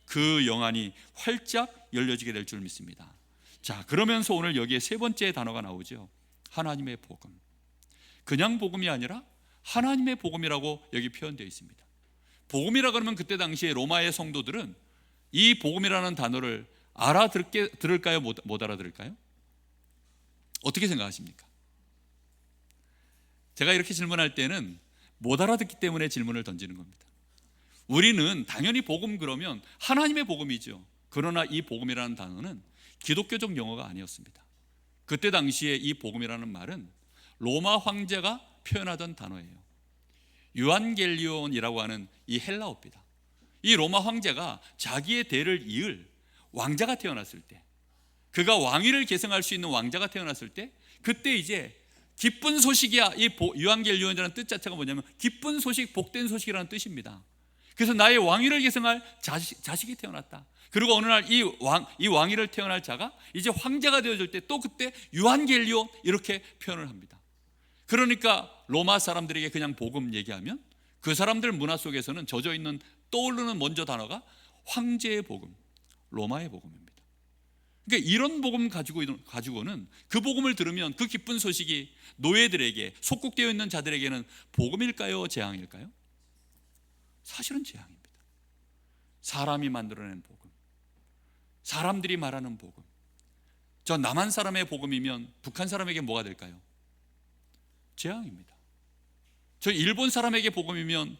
그 영안이 활짝 열려지게 될 줄 믿습니다. 자, 그러면서 오늘 여기에 세 번째 단어가 나오죠. 하나님의 복음. 그냥 복음이 아니라 하나님의 복음이라고 여기 표현되어 있습니다. 복음이라 그러면 그때 당시에 로마의 성도들은 이 복음이라는 단어를 알아들을까요? 못 알아들을까요? 어떻게 생각하십니까? 제가 이렇게 질문할 때는 못 알아듣기 때문에 질문을 던지는 겁니다. 우리는 당연히 복음 그러면 하나님의 복음이죠. 그러나 이 복음이라는 단어는 기독교적 용어가 아니었습니다. 그때 당시에 이 복음이라는 말은 로마 황제가 표현하던 단어예요. 유안겔리온이라고 하는 이 헬라어입니다. 이 로마 황제가 자기의 대를 이을 왕자가 태어났을 때, 그가 왕위를 계승할 수 있는 왕자가 태어났을 때, 그때 이제 기쁜 소식이야. 이 유안겔리온이라는 뜻 자체가 뭐냐면 기쁜 소식, 복된 소식이라는 뜻입니다. 그래서 나의 왕위를 계승할 자식이 태어났다. 그리고 어느 날 이 왕위를 태어날 자가 이제 황제가 되어질 때 또 그때 유안겔리온 이렇게 표현을 합니다. 그러니까 로마 사람들에게 그냥 복음 얘기하면 그 사람들 문화 속에서는 젖어있는 떠오르는 먼저 단어가 황제의 복음, 로마의 복음입니다. 그러니까 이런 복음 가지고는 그 복음을 들으면 그 기쁜 소식이 노예들에게, 속국되어 있는 자들에게는 복음일까요? 재앙일까요? 사실은 재앙입니다. 사람이 만들어낸 복음, 사람들이 말하는 복음, 저 남한 사람의 복음이면 북한 사람에게 뭐가 될까요? 재앙입니다. 저 일본 사람에게 복음이면,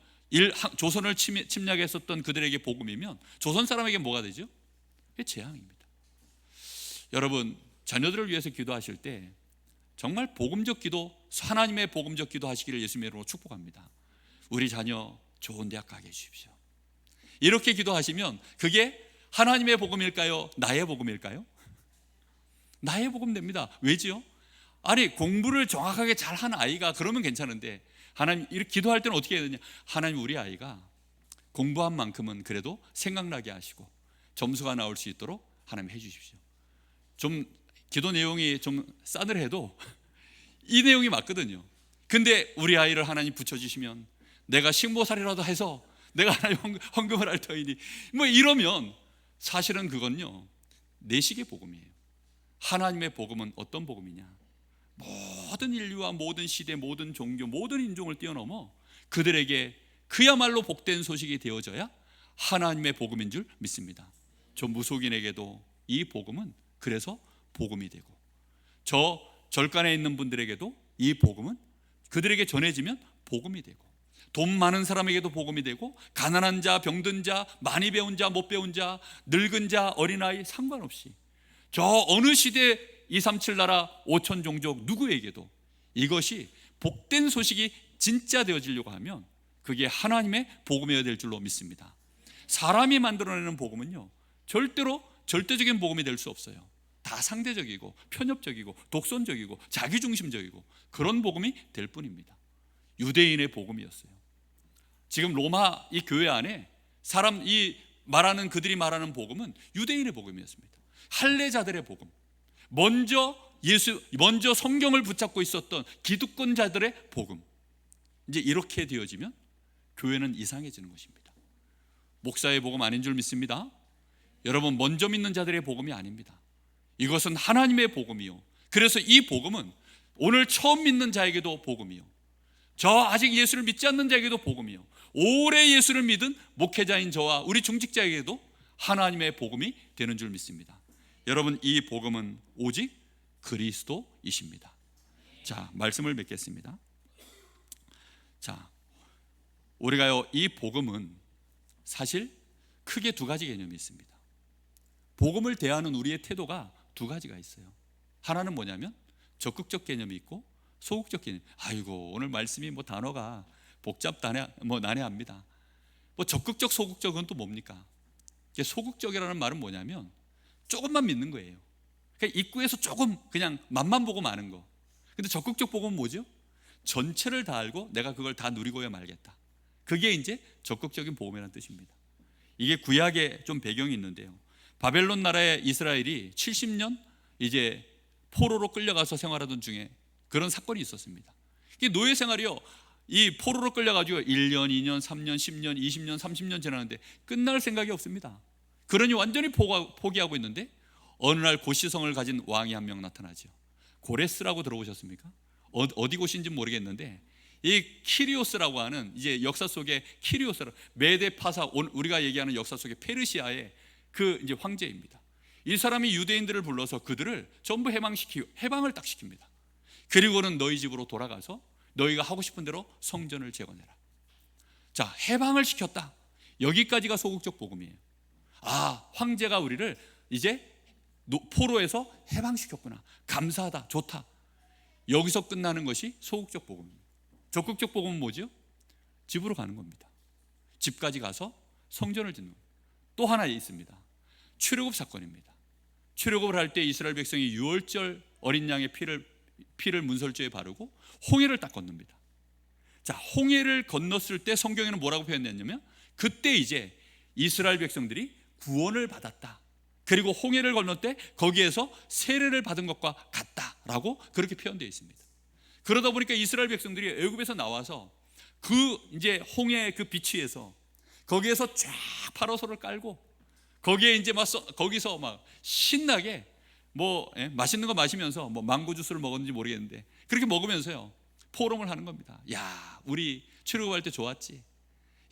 조선을 침략했었던 그들에게 복음이면 조선 사람에게 뭐가 되죠? 그게 재앙입니다. 여러분, 자녀들을 위해서 기도하실 때 정말 복음적 기도, 하나님의 복음적 기도 하시기를 예수님의 이름으로 축복합니다. 우리 자녀 좋은 대학 가게 해주십시오. 이렇게 기도하시면 그게 하나님의 복음일까요? 나의 복음일까요? 나의 복음 됩니다. 왜지요? 아니, 공부를 정확하게 잘한 아이가 그러면 괜찮은데, 하나님 이렇게 기도할 때는 어떻게 해야 되냐? 하나님, 우리 아이가 공부한 만큼은 그래도 생각나게 하시고 점수가 나올 수 있도록 하나님 해주십시오. 좀 기도 내용이 좀 싸늘해도 이 내용이 맞거든요. 근데 우리 아이를 하나님 붙여주시면 내가 식모살이라도 해서 내가 하나님 헌금을 할 터이니 뭐 이러면 사실은 그건요, 내식의 복음이에요. 하나님의 복음은 어떤 복음이냐? 모든 인류와 모든 시대, 모든 종교, 모든 인종을 뛰어넘어 그들에게 그야말로 복된 소식이 되어져야 하나님의 복음인 줄 믿습니다. 저 무속인에게도 이 복음은 그래서 복음이 되고, 저 절간에 있는 분들에게도 이 복음은 그들에게 전해지면 복음이 되고, 돈 많은 사람에게도 복음이 되고, 가난한 자, 병든 자, 많이 배운 자, 못 배운 자, 늙은 자, 어린아이 상관없이 저 어느 시대 237 나라 5천 종족 누구에게도 이것이 복된 소식이 진짜 되어지려고 하면 그게 하나님의 복음이어야 될 줄로 믿습니다. 사람이 만들어내는 복음은요, 절대로 절대적인 복음이 될 수 없어요. 다 상대적이고 편협적이고 독선적이고 자기중심적이고 그런 복음이 될 뿐입니다. 유대인의 복음이었어요. 지금 로마 이 교회 안에 그들이 말하는 복음은 유대인의 복음이었습니다. 할례자들의 복음, 먼저 성경을 붙잡고 있었던 기득권자들의 복음. 이제 이렇게 되어지면 교회는 이상해지는 것입니다. 목사의 복음 아닌 줄 믿습니다. 여러분, 먼저 믿는 자들의 복음이 아닙니다. 이것은 하나님의 복음이요, 그래서 이 복음은 오늘 처음 믿는 자에게도 복음이요, 저 아직 예수를 믿지 않는 자에게도 복음이요, 오래 예수를 믿은 목회자인 저와 우리 중직자에게도 하나님의 복음이 되는 줄 믿습니다. 여러분, 이 복음은 오직 그리스도이십니다. 자, 말씀을 맺겠습니다. 자, 우리가요, 이 복음은 사실 크게 두 가지 개념이 있습니다. 복음을 대하는 우리의 태도가 두 가지가 있어요. 하나는 뭐냐면 적극적 개념이 있고 소극적 개념. 아이고, 오늘 말씀이 단어가 난해합니다. 적극적 소극적은 또 뭡니까? 소극적이라는 말은 뭐냐면 조금만 믿는 거예요. 그러니까 입구에서 조금 그냥 맛만 보고 마는 거. 근데 적극적 복음은 뭐죠? 전체를 다 알고 내가 그걸 다 누리고야 말겠다. 그게 이제 적극적인 복음이라는 뜻입니다. 이게 구약에 좀 배경이 있는데요, 바벨론 나라의 이스라엘이 70년 이제 포로로 끌려가서 생활하던 중에 그런 사건이 있었습니다. 이 노예 생활이요, 이 포로로 끌려가지고 1년, 2년, 3년, 10년, 20년, 30년 지나는데 끝날 생각이 없습니다. 그러니 완전히 포기하고 있는데 어느 날 고시성을 가진 왕이 한 명 나타나죠. 고레스라고 들어보셨습니까? 어디 곳인지 모르겠는데 이 키리오스라고 하는, 이제 역사 속에 키리오스라고, 메데파사, 우리가 얘기하는 역사 속에 페르시아의 그 이제 황제입니다. 이 사람이 유대인들을 불러서 그들을 전부 해방을 딱 시킵니다. 그리고는 너희 집으로 돌아가서 너희가 하고 싶은 대로 성전을 재건해라. 자, 해방을 시켰다. 여기까지가 소극적 복음이에요. 아, 황제가 우리를 이제 포로에서 해방시켰구나, 감사하다, 좋다. 여기서 끝나는 것이 소극적 복음입니다. 적극적 복음은 뭐죠? 집으로 가는 겁니다. 집까지 가서 성전을 짓는 겁니다. 또 하나 있습니다. 출애굽 사건입니다. 출애굽을 할 때 이스라엘 백성이 유월절 어린 양의 피를 문설주에 바르고 홍해를 딱 건넙니다. 자, 홍해를 건넜을 때 성경에는 뭐라고 표현했냐면 그때 이제 이스라엘 백성들이 구원을 받았다, 그리고 홍해를 건널 때 거기에서 세례를 받은 것과 같다라고 그렇게 표현되어 있습니다. 그러다 보니까 이스라엘 백성들이 애굽에서 나와서 그 이제 홍해 그 비치에서 거기에서 쫙 파라솔을 깔고 거기에 이제 거기서 막 신나게 맛있는 거 마시면서 망고 주스를 먹었는지 모르겠는데 그렇게 먹으면서요 포럼을 하는 겁니다. 야, 우리 출애굽할 때 좋았지.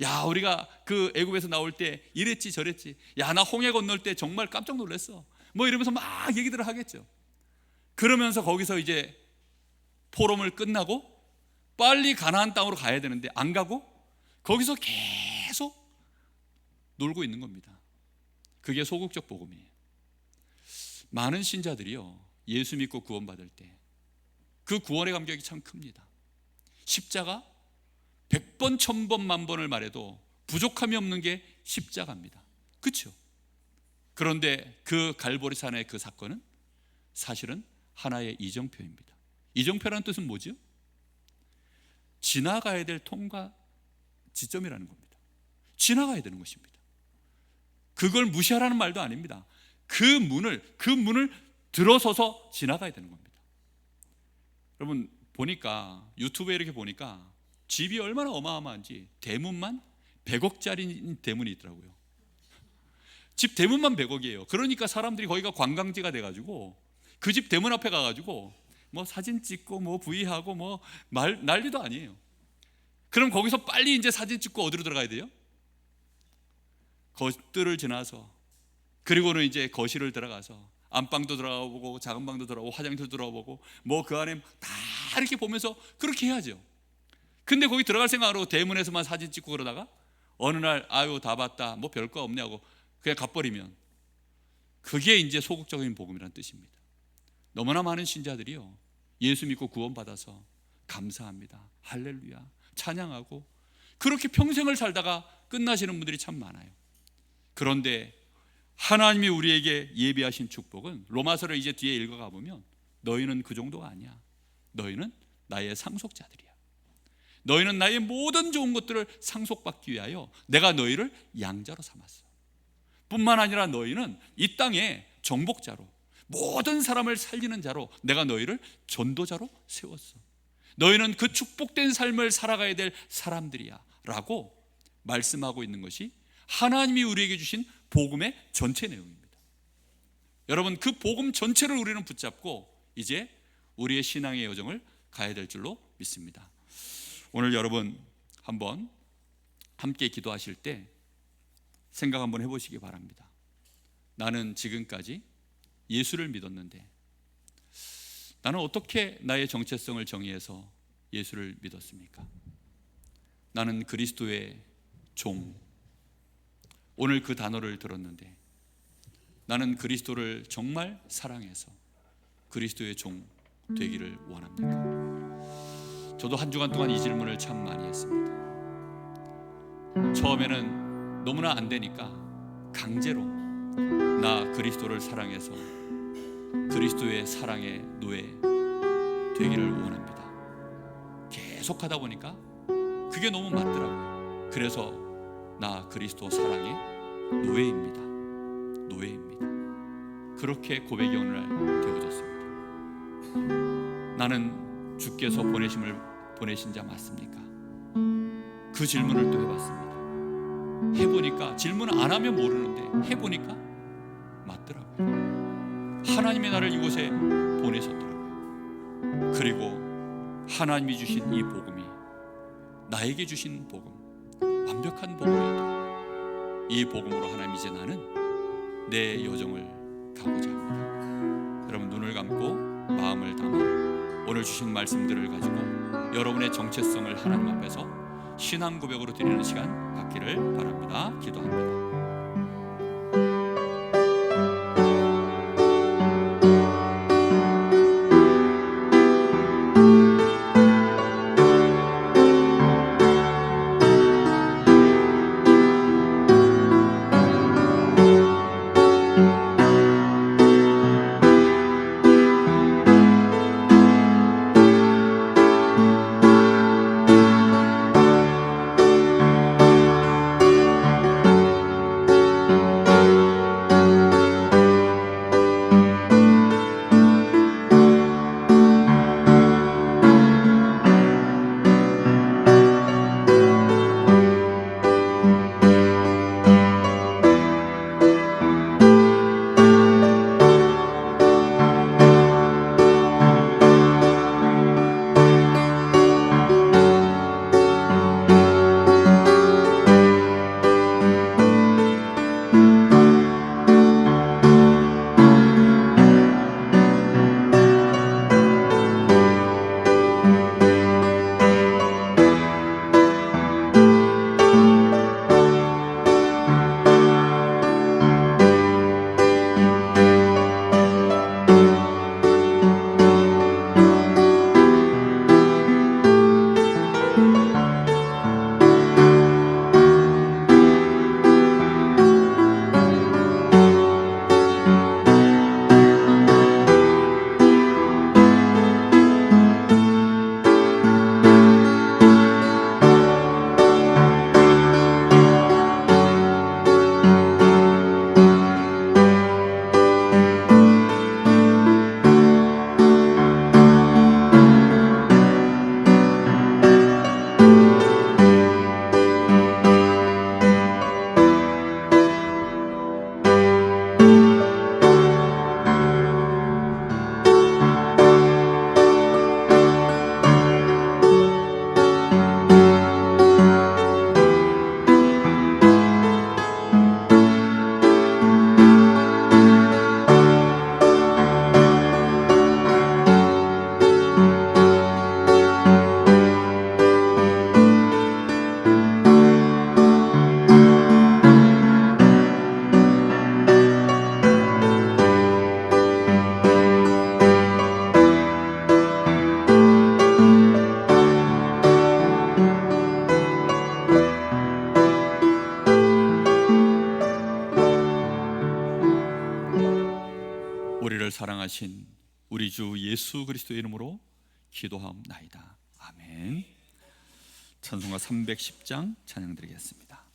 야, 우리가 그 애굽에서 나올 때 이랬지 저랬지. 야, 나 홍해 건널 때 정말 깜짝 놀랐어. 이러면서 막 얘기들을 하겠죠. 그러면서 거기서 이제 포럼을 끝나고 빨리 가나안 땅으로 가야 되는데 안 가고 거기서 계속 놀고 있는 겁니다. 그게 소극적 복음이에요. 많은 신자들이요, 예수 믿고 구원받을 때 그 구원의 감격이 참 큽니다. 십자가 100번, 1000번, 만번을 말해도 부족함이 없는 게 십자가입니다. 그렇죠? 그런데 그 갈보리산의 그 사건은 사실은 하나의 이정표입니다. 이정표라는 뜻은 뭐죠? 지나가야 될 통과 지점이라는 겁니다. 지나가야 되는 것입니다. 그걸 무시하라는 말도 아닙니다. 그 문을 들어서서 지나가야 되는 겁니다. 여러분, 보니까 유튜브에 이렇게 보니까 집이 얼마나 어마어마한지 대문만 100억짜리 대문이 있더라고요. 집 대문만 100억이에요. 그러니까 사람들이 거기가 관광지가 돼가지고 그 집 대문 앞에 가가지고 사진 찍고 부위하고 난리도 아니에요. 그럼 거기서 빨리 이제 사진 찍고 어디로 들어가야 돼요? 거실을 지나서, 그리고는 이제 거실을 들어가서 안방도 들어가보고 작은 방도 들어가고 화장실도 들어가보고 뭐 그 안에 다 이렇게 보면서 그렇게 해야죠. 근데 거기 들어갈 생각으로 대문에서만 사진 찍고 그러다가 어느 날 아유 다 봤다 뭐 별거 없냐고 그냥 가버리면 그게 이제 소극적인 복음이라는 뜻입니다. 너무나 많은 신자들이요, 예수 믿고 구원받아서 감사합니다, 할렐루야, 찬양하고 그렇게 평생을 살다가 끝나시는 분들이 참 많아요. 그런데 하나님이 우리에게 예비하신 축복은 로마서를 이제 뒤에 읽어가 보면 너희는 그 정도가 아니야. 너희는 나의 상속자들이야. 너희는 나의 모든 좋은 것들을 상속받기 위하여 내가 너희를 양자로 삼았어. 뿐만 아니라 너희는 이 땅에 정복자로, 모든 사람을 살리는 자로 내가 너희를 전도자로 세웠어. 너희는 그 축복된 삶을 살아가야 될 사람들이야 라고 말씀하고 있는 것이 하나님이 우리에게 주신 복음의 전체 내용입니다. 여러분, 그 복음 전체를 우리는 붙잡고 이제 우리의 신앙의 여정을 가야 될 줄로 믿습니다. 오늘 여러분 한번 함께 기도하실 때 생각 한번 해보시기 바랍니다. 나는 지금까지 예수를 믿었는데 나는 어떻게 나의 정체성을 정의해서 예수를 믿었습니까? 나는 그리스도의 종, 오늘 그 단어를 들었는데 나는 그리스도를 정말 사랑해서 그리스도의 종 되기를 원합니까? 저도 한 주간 동안 이 질문을 참 많이 했습니다. 처음에는 너무나 안 되니까 강제로 나 그리스도를 사랑해서 그리스도의 사랑의 노예 되기를 원합니다. 계속 하다 보니까 그게 너무 맞더라고요. 그래서 나 그리스도 사랑의 노예입니다. 그렇게 고백이 오늘날 되어졌습니다. 나는 주께서 보내신 자 맞습니까? 그 질문을 또 해봤습니다. 해보니까, 질문 안 하면 모르는데 해보니까 맞더라고요. 하나님이 나를 이곳에 보내셨더라고요. 그리고 하나님이 주신 이 복음이 나에게 주신 복음, 완벽한 복음이었더라고요. 이 복음으로 하나님, 이제 나는 내 여정을 가고자 합니다. 여러분, 눈을 감고 마음을 담아 오늘 주신 말씀들을 가지고 여러분의 정체성을 하나님 앞에서 신앙 고백으로 드리는 시간 갖기를 바랍니다. 기도합니다. 전능하신 우리 주 예수 그리스도의 이름으로 기도하옵나이다. 아멘. 찬송가 310장 찬양 드리겠습니다.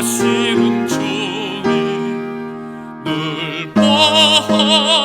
아시는 주님 늘 보호해